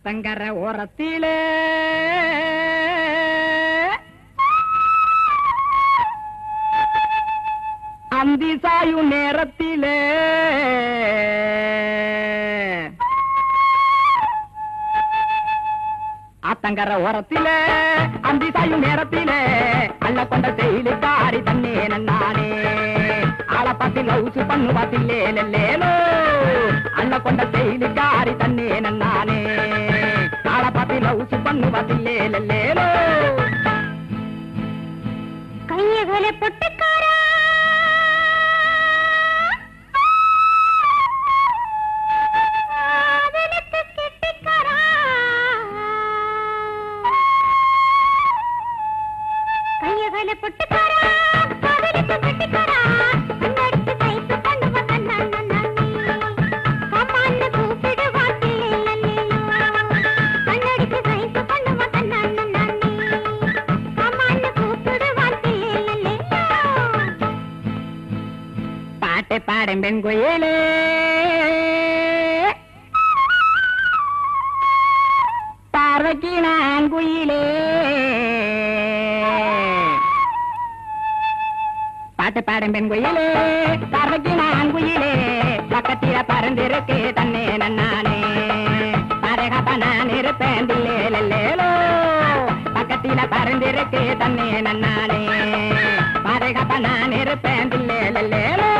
ஆத்தங்கர ஓரத்திலே அந்தி சாயும் நேரத்திலே ஆத்தங்கர ஓரத்திலே அந்தி சாயும் நேரத்திலே அள்ள கொண்ட செயலுக்காரி தன்னே நன்னானே ஆள பார்த்து லவுசு பண்ணு பார்த்தில்லே லேலோ அள்ள கொண்ட செயலுக்காரி தன்னே நன்னானே ஆள பார்த்து லவுசு பண்ணு பார்த்தில்லே லேலோ கையகல பொட்டுக்காரா பாடும் பெண் கோயிலே பார்வைக்கு நான் குயிலே பாட்டு பாடும் பெண் கோயிலே பார்வைக்கு நான் குயிலே பக்கத்தில பறந்திருக்கு தன்னே நன்னானே பாதுகாப்பா நான் இருப்பேன் தில்லேலோ பக்கத்தில பறந்திருக்கு தன்னே நன்னானே பாதுகாப்பா நான் இருப்பேன் தில்லேலோ